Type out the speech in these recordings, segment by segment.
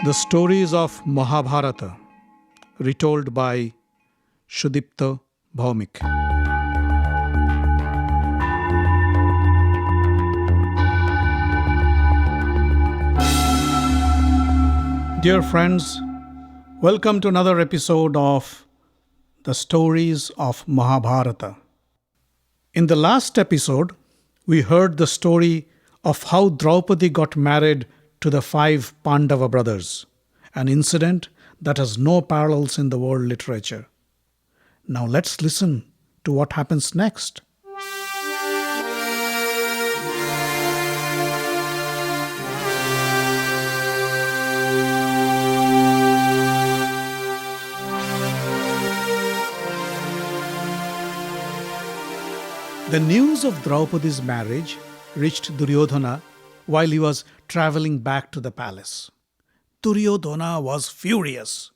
The stories of Mahabharata, retold by Sudipta Bhaumik. Dear friends, welcome to another episode of The Stories of Mahabharata. In the last episode, we heard the story of how Draupadi got married to the 5 Pandava brothers, an incident that has no parallels in the world literature. Now let's listen to what happens next. The news of Draupadi's marriage reached Duryodhana while he was traveling back to the palace. Duryodhana was furious.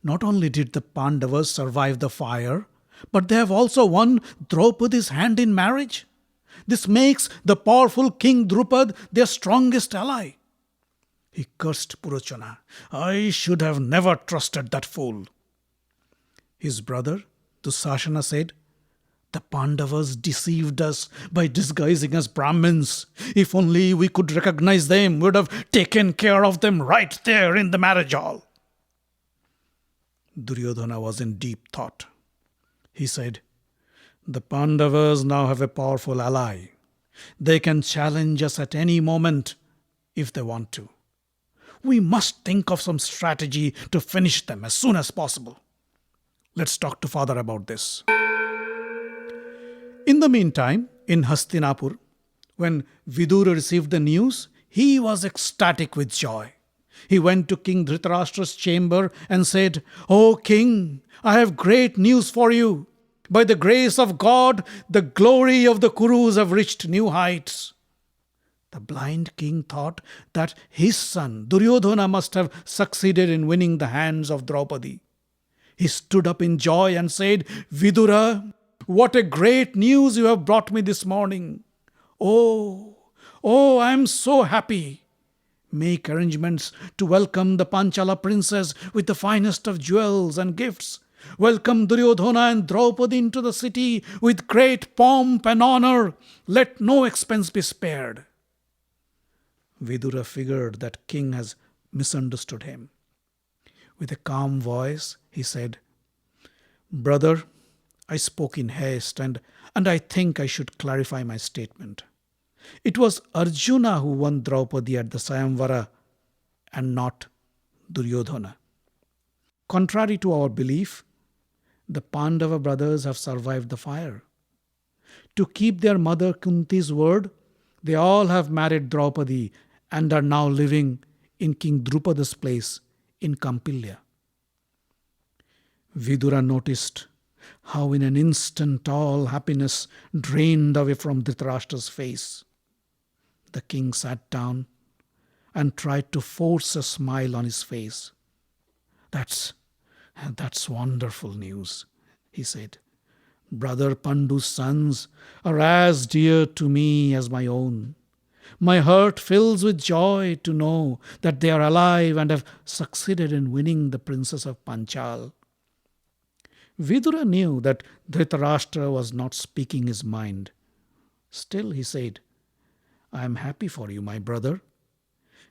Not only did the Pandavas survive the fire, but they have also won Draupadi's hand in marriage. This makes the powerful King Drupada their strongest ally. He cursed Purochana. I should have never trusted that fool. His brother, Dusashana, said, the Pandavas deceived us by disguising as Brahmins. If only we could recognize them, we would have taken care of them right there in the marriage hall. Duryodhana was in deep thought. He said, the Pandavas now have a powerful ally. They can challenge us at any moment if they want to. We must think of some strategy to finish them as soon as possible. Let's talk to father about this. In the meantime, in Hastinapur, when Vidura received the news, he was ecstatic with joy. He went to King Dhritarashtra's chamber and said, O king, I have great news for you. By the grace of God, the glory of the Kurus have reached new heights. The blind king thought that his son Duryodhana must have succeeded in winning the hands of Draupadi. He stood up in joy and said, Vidura, what a great news you have brought me this morning. Oh, I am so happy. Make arrangements to welcome the Panchala princess with the finest of jewels and gifts. Welcome Duryodhana and Draupadi into the city with great pomp and honor. Let no expense be spared. Vidura figured that king has misunderstood him. With a calm voice, he said, Brother, I spoke in haste and I think I should clarify my statement. It was Arjuna who won Draupadi at the Sayamvara and not Duryodhana. Contrary to our belief, the Pandava brothers have survived the fire. To keep their mother Kunti's word, they all have married Draupadi and are now living in King Drupada's place in Kampilya. Vidura noticed how in an instant all happiness drained away from Dhritarashtra's face. The king sat down and tried to force a smile on his face. That's wonderful news, he said. Brother Pandu's sons are as dear to me as my own. My heart fills with joy to know that they are alive and have succeeded in winning the princess of Panchal. Vidura knew that Dhritarashtra was not speaking his mind. Still he said, I am happy for you, my brother.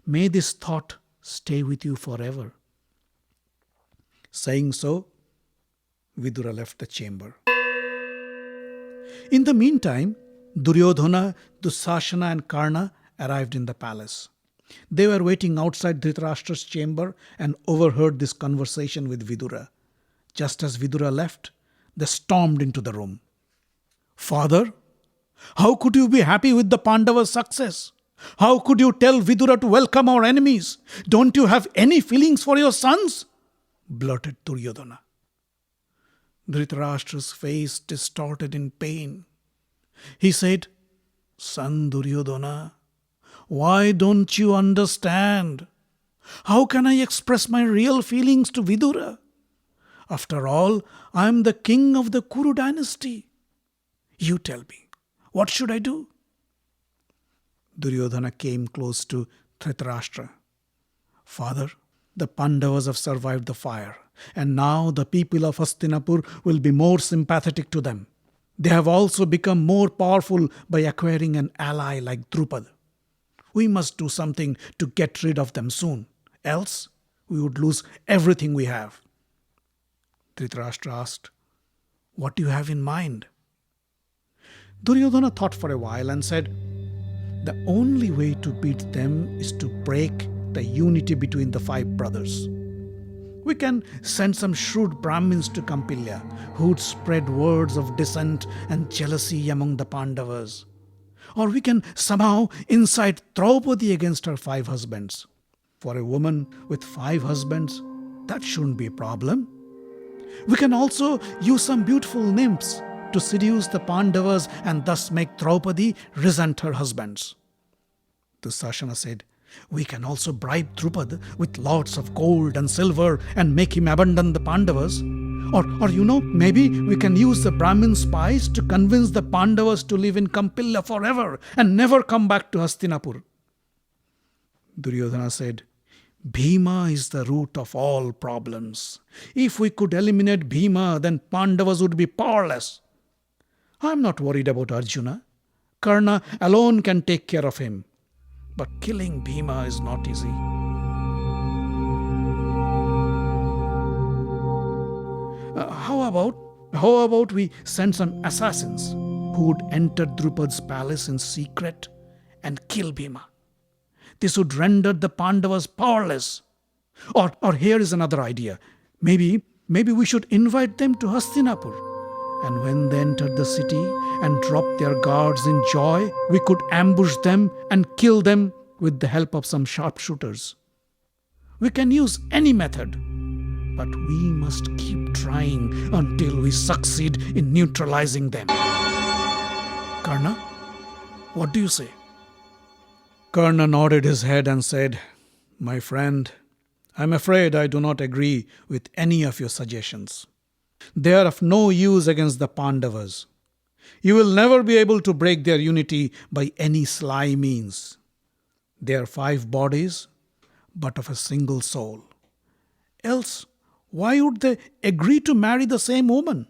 May this thought stay with you forever. Saying so, Vidura left the chamber. In the meantime, Duryodhana, Dusashana and Karna arrived in the palace. They were waiting outside Dhritarashtra's chamber and overheard this conversation with Vidura. Just as Vidura left, they stormed into the room. Father, how could you be happy with the Pandavas' success? How could you tell Vidura to welcome our enemies? Don't you have any feelings for your sons? Blurted Duryodhana. Dhritarashtra's face distorted in pain. He said, Son Duryodhana, why don't you understand? How can I express my real feelings to Vidura? After all, I am the king of the Kuru dynasty. You tell me, what should I do? Duryodhana came close to Dhritarashtra. Father, The Pandavas have survived the fire, and now the people of Hastinapur will be more sympathetic to them. They have also become more powerful by acquiring an ally like Drupada. We must do something to get rid of them soon, else we would lose everything we have. Dhritarashtra asked, "What do you have in mind?" Duryodhana thought for a while and said, "The only way to beat them is to break the unity between the five brothers. We can send some shrewd Brahmins to Kampilya who would spread words of dissent and jealousy among the Pandavas. Or we can somehow incite Draupadi against her 5 husbands. For a woman with 5 husbands, that shouldn't be a problem. We can also use some beautiful nymphs to seduce the Pandavas and thus make Draupadi resent her husbands." Dushasana said, "We can also bribe Drupada with lots of gold and silver and make him abandon the Pandavas. Or maybe we can use the Brahmin spies to convince the Pandavas to live in Kampilya forever and never come back to Hastinapur." Duryodhana said, "Bhima is the root of all problems. If we could eliminate Bhima, then Pandavas would be powerless. I am not worried about Arjuna. Karna alone can take care of him. But killing Bhima is not easy." How about we send some assassins who would enter Drupada's palace in secret and kill Bhima? This would render the Pandavas powerless. Or here is another idea. Maybe we should invite them to Hastinapur. And when they entered the city and dropped their guards in joy, we could ambush them and kill them with the help of some sharpshooters. We can use any method, but we must keep trying until we succeed in neutralizing them. Karna, what do you say? Karna nodded his head and said, "My friend, I am afraid I do not agree with any of your suggestions. They are of no use against the Pandavas. You will never be able to break their unity by any sly means. They are 5 bodies, but of a single soul. Else, why would they agree to marry the same woman?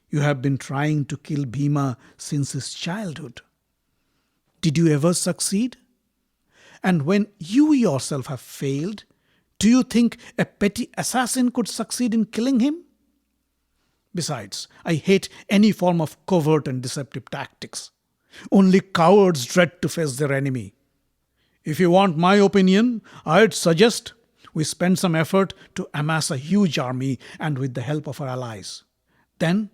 You have been trying to kill Bhima since his childhood. Did you ever succeed? And when you yourself have failed, do you think a petty assassin could succeed in killing him? Besides, I hate any form of covert and deceptive tactics. Only cowards dread to face their enemy. If you want my opinion, I'd suggest we spend some effort to amass a huge army and with the help of our allies. Then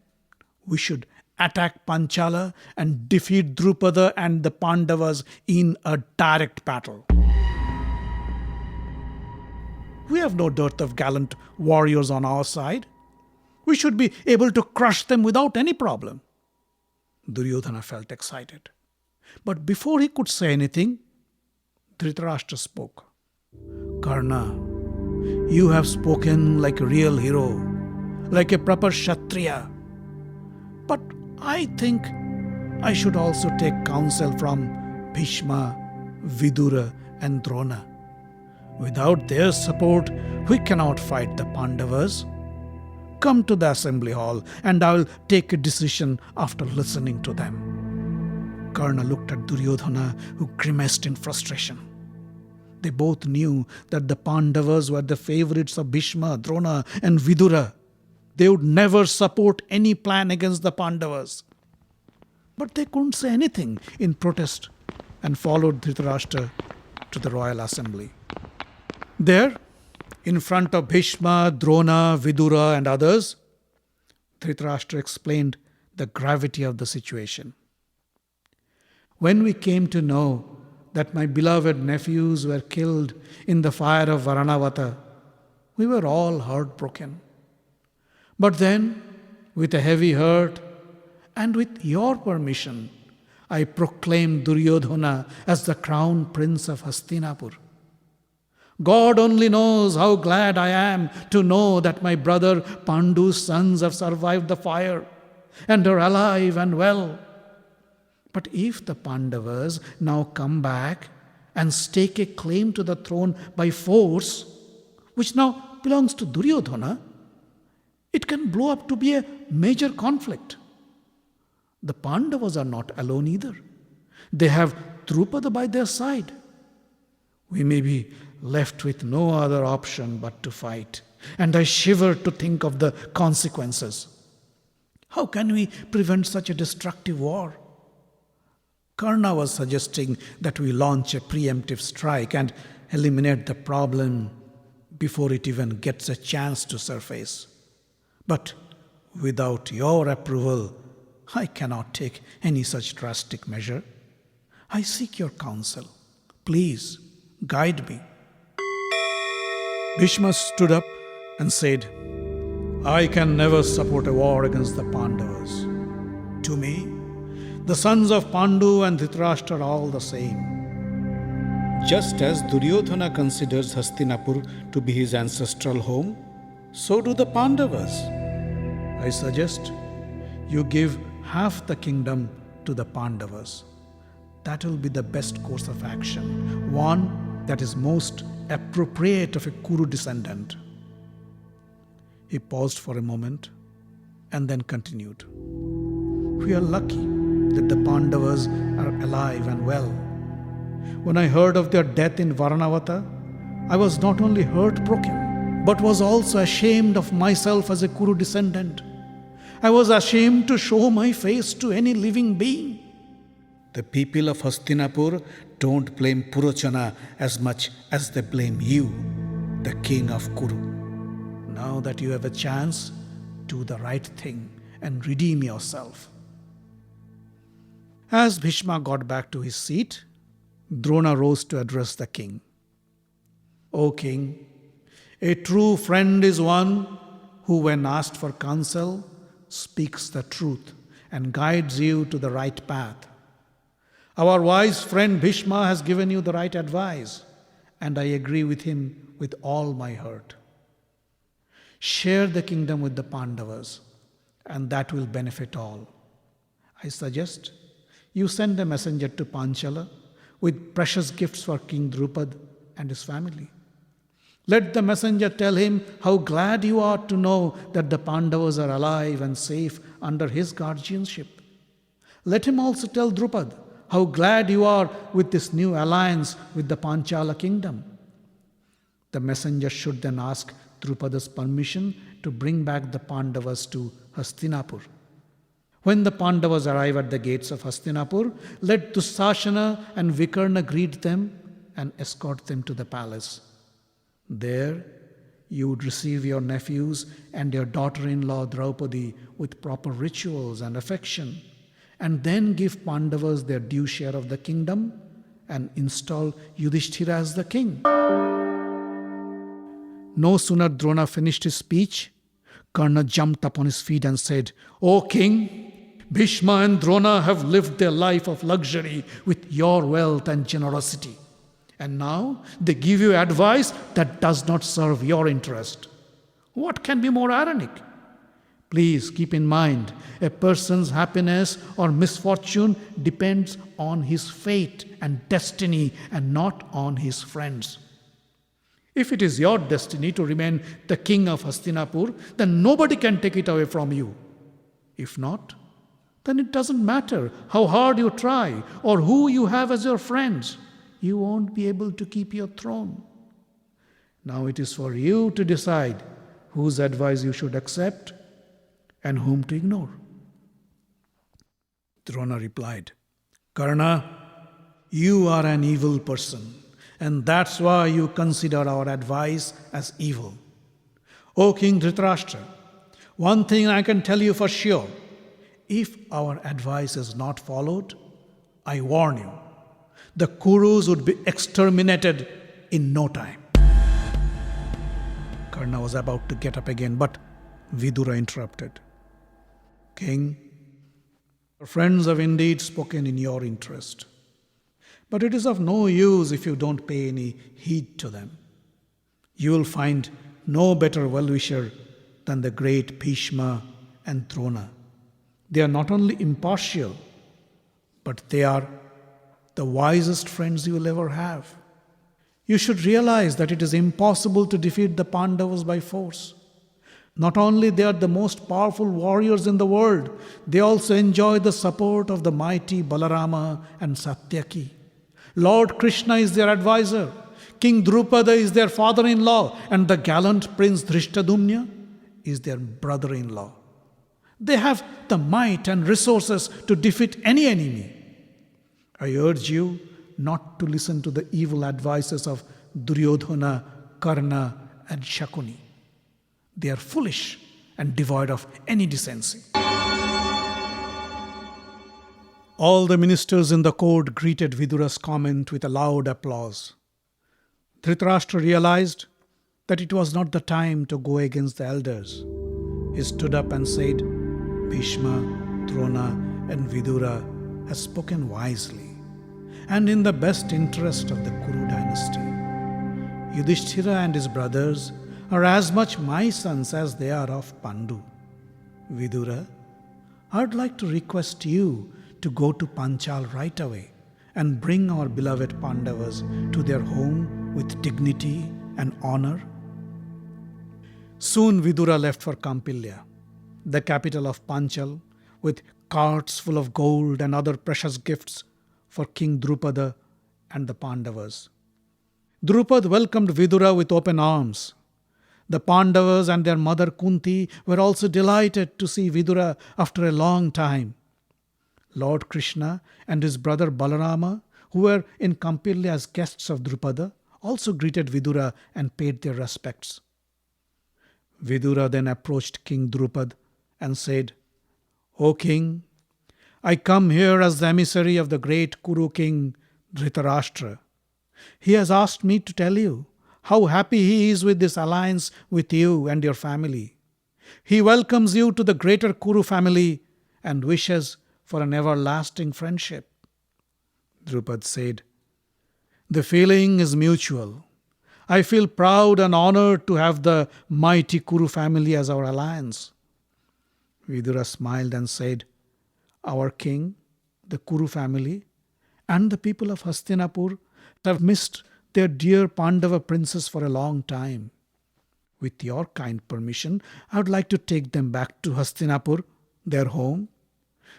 we should attack Panchala and defeat Drupada and the Pandavas in a direct battle. We have no dearth of gallant warriors on our side. We should be able to crush them without any problem." Duryodhana felt excited. But before he could say anything, Dhritarashtra spoke. "Karna, you have spoken like a real hero, like a proper Kshatriya. But I think I should also take counsel from Bhishma, Vidura and Drona. Without their support, we cannot fight the Pandavas. Come to the assembly hall and I will take a decision after listening to them." Karna looked at Duryodhana, who grimaced in frustration. They both knew that the Pandavas were the favorites of Bhishma, Drona and Vidura. They would never support any plan against the Pandavas. But they couldn't say anything in protest and followed Dhritarashtra to the royal assembly. There, in front of Bhishma, Drona, Vidura and others, Dhritarashtra explained the gravity of the situation. "When we came to know that my beloved nephews were killed in the fire of Varanavata, we were all heartbroken. But then, with a heavy heart and with your permission, I proclaimed Duryodhana as the crown prince of Hastinapur. God only knows how glad I am to know that my brother Pandu's sons have survived the fire and are alive and well. But if the Pandavas now come back and stake a claim to the throne by force, which now belongs to Duryodhana, it can blow up to be a major conflict. The Pandavas are not alone either. They have Drupada by their side. We may be left with no other option but to fight, and I shiver to think of the consequences. How can we prevent such a destructive war? Karna was suggesting that we launch a preemptive strike and eliminate the problem before it even gets a chance to surface. But without your approval, I cannot take any such drastic measure. I seek your counsel. Please guide me. Bhishma stood up and said, I can never support a war against the Pandavas. To me, the sons of Pandu and Dhritarashtra are all the same. Just as Duryodhana considers Hastinapur to be his ancestral home, so do the Pandavas. I suggest you give half the kingdom to the Pandavas. That will be the best course of action, one that is most appropriate of a Kuru descendant. He paused for a moment and then continued. We are lucky that the Pandavas are alive and well. When I heard of their death in Varanavata, I was not only heartbroken, but was also ashamed of myself as a Kuru descendant. I was ashamed to show my face to any living being. The people of Hastinapur don't blame Purochana as much as they blame you, the king of Kuru. Now that you have a chance, do the right thing and redeem yourself. As Bhishma got back to his seat, Drona rose to address the king. O king, a true friend is one who, when asked for counsel, speaks the truth and guides you to the right path. Our wise friend Bhishma has given you the right advice, and I agree with him with all my heart. Share the kingdom with the Pandavas, and that will benefit all. I suggest you send a messenger to Panchala with precious gifts for King Drupada and his family. Let the messenger tell him how glad you are to know that the Pandavas are alive and safe under his guardianship. Let him also tell Drupada how glad you are with this new alliance with the Panchala kingdom. The messenger should then ask Drupada's permission to bring back the Pandavas to Hastinapur. When the Pandavas arrive at the gates of Hastinapur, let Dussasana and Vikarna greet them and escort them to the palace. There, you would receive your nephews and your daughter-in-law Draupadi with proper rituals and affection, and then give Pandavas their due share of the kingdom and install Yudhishthira as the king. No sooner Drona finished his speech, Karna jumped upon his feet and said, O king, Bhishma and Drona have lived their life of luxury with your wealth and generosity. And now they give you advice that does not serve your interest. What can be more ironic? Please keep in mind, a person's happiness or misfortune depends on his fate and destiny and not on his friends. If it is your destiny to remain the king of Hastinapur, then nobody can take it away from you. If not, then it doesn't matter how hard you try or who you have as your friends. You won't be able to keep your throne. Now it is for you to decide whose advice you should accept and whom to ignore. Drona replied, Karna, you are an evil person, and that's why you consider our advice as evil. O King Dhritarashtra, one thing I can tell you for sure. If our advice is not followed, I warn you, the Kurus would be exterminated in no time. Karna was about to get up again, but Vidura interrupted. King, your friends have indeed spoken in your interest, but it is of no use if you don't pay any heed to them. You will find no better well-wisher than the great Bhishma and Drona. They are not only impartial, but they are the wisest friends you will ever have. You should realize that it is impossible to defeat the Pandavas by force. Not only they are the most powerful warriors in the world, they also enjoy the support of the mighty Balarama and Satyaki. Lord Krishna is their advisor. King Drupada is their father-in-law, and the gallant Prince Drishtadumna is their brother-in-law. They have the might and resources to defeat any enemy. I urge you not to listen to the evil advices of Duryodhana, Karna, and Shakuni. They are foolish and devoid of any decency. All the ministers in the court greeted Vidura's comment with a loud applause. Dhritarashtra realized that it was not the time to go against the elders. He stood up and said, Bhishma, Drona, and Vidura have spoken wisely and in the best interest of the Kuru dynasty. Yudhishthira and his brothers are as much my sons as they are of Pandu. Vidura, I would like to request you to go to Panchal right away and bring our beloved Pandavas to their home with dignity and honor. Soon Vidura left for Kampilya, the capital of Panchal, with carts full of gold and other precious gifts for King Drupada and the Pandavas. Drupad welcomed Vidura with open arms. The Pandavas and their mother Kunti were also delighted to see Vidura after a long time. Lord Krishna and his brother Balarama, who were in Kampilya as guests of Drupada, also greeted Vidura and paid their respects. Vidura then approached King Drupad and said, O King, I come here as the emissary of the great Kuru King Dhritarasthtra. He has asked me to tell you how happy he is with this alliance with you and your family. He welcomes you to the greater Kuru family and wishes for an everlasting friendship. Drupad said, The feeling is mutual. I feel proud and honored to have the mighty Kuru family as our alliance. Vidura smiled and said, Our king, the Kuru family, and the people of Hastinapur have missed their dear Pandava princess for a long time. With your kind permission, I would like to take them back to Hastinapur, their home.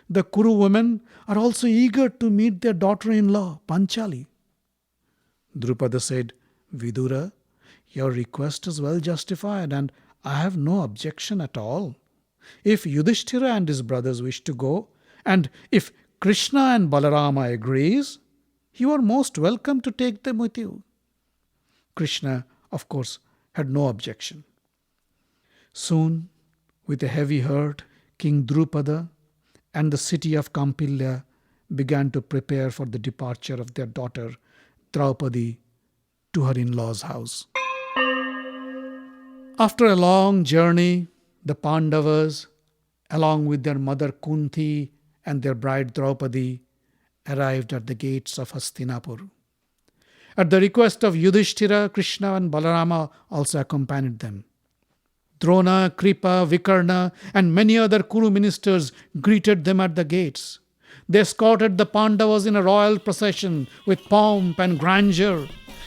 The Kuru women are also eager to meet their daughter-in-law, Panchali. Drupada said, Vidura, your request is well justified and I have no objection at all. If Yudhishthira and his brothers wish to go, and if Krishna and Balarama agrees, you are most welcome to take them with you. Krishna, of course, had no objection. Soon, with a heavy heart, King Drupada and the city of Kampilya began to prepare for the departure of their daughter Draupadi to her in-laws' house. After a long journey, the Pandavas, along with their mother Kunti and their bride Draupadi, arrived at the gates of Hastinapur. At the request of Yudhishthira, Krishna and Balarama also accompanied them. Drona, Kripa, Vikarna and many other Kuru ministers greeted them at the gates. They escorted the Pandavas in a royal procession with pomp and grandeur.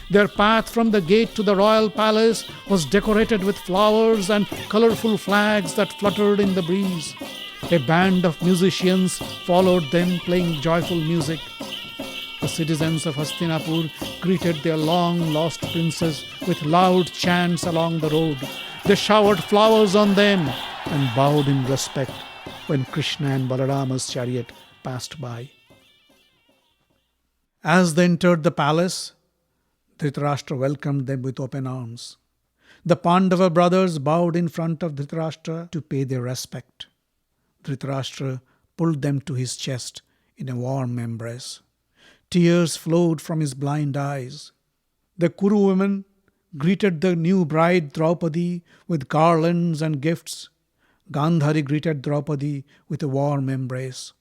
Their path from the gate to the royal palace was decorated with flowers and colorful flags that fluttered in the breeze. A band of musicians followed them, playing joyful music. The citizens of Hastinapur greeted their long-lost princess with loud chants along the road. They showered flowers on them and bowed in respect when Krishna and Balarama's chariot passed by. As they entered the palace, Dhritarashtra welcomed them with open arms. The Pandava brothers bowed in front of Dhritarashtra to pay their respect. Dhritarashtra pulled them to his chest in a warm embrace. Tears flowed from his blind eyes. The Kuru women greeted the new bride Draupadi with garlands and gifts. Gandhari greeted Draupadi with a warm embrace.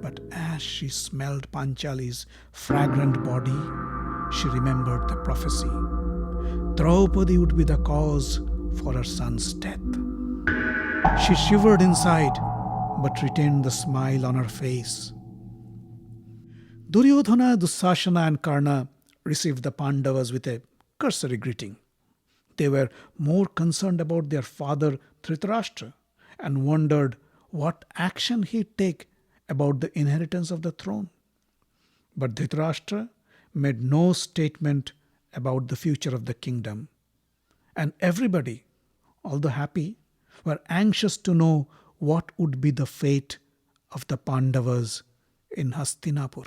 But as she smelled Panchali's fragrant body, she remembered the prophecy. Draupadi would be the cause for her son's death. She shivered inside, but retained the smile on her face. Duryodhana, Dussasana, and Karna received the Pandavas with a cursory greeting. They were more concerned about their father Dhritarashtra and wondered what action he'd take about the inheritance of the throne. But Dhritarashtra made no statement about the future of the kingdom. And everybody, although happy, were anxious to know what would be the fate of the Pandavas in Hastinapur.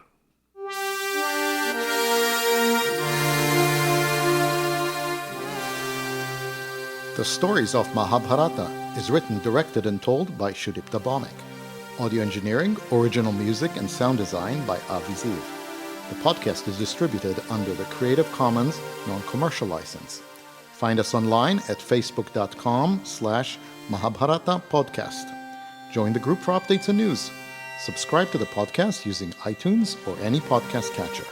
The Stories of Mahabharata is written, directed, and told by Shudipta Bhawmik. Audio engineering, original music, and sound design by Avi Ziv. The podcast is distributed under the Creative Commons non-commercial license. Find us online at facebook.com/Mahabharata podcast. Join the group for updates and news. Subscribe to the podcast using iTunes or any podcast catcher.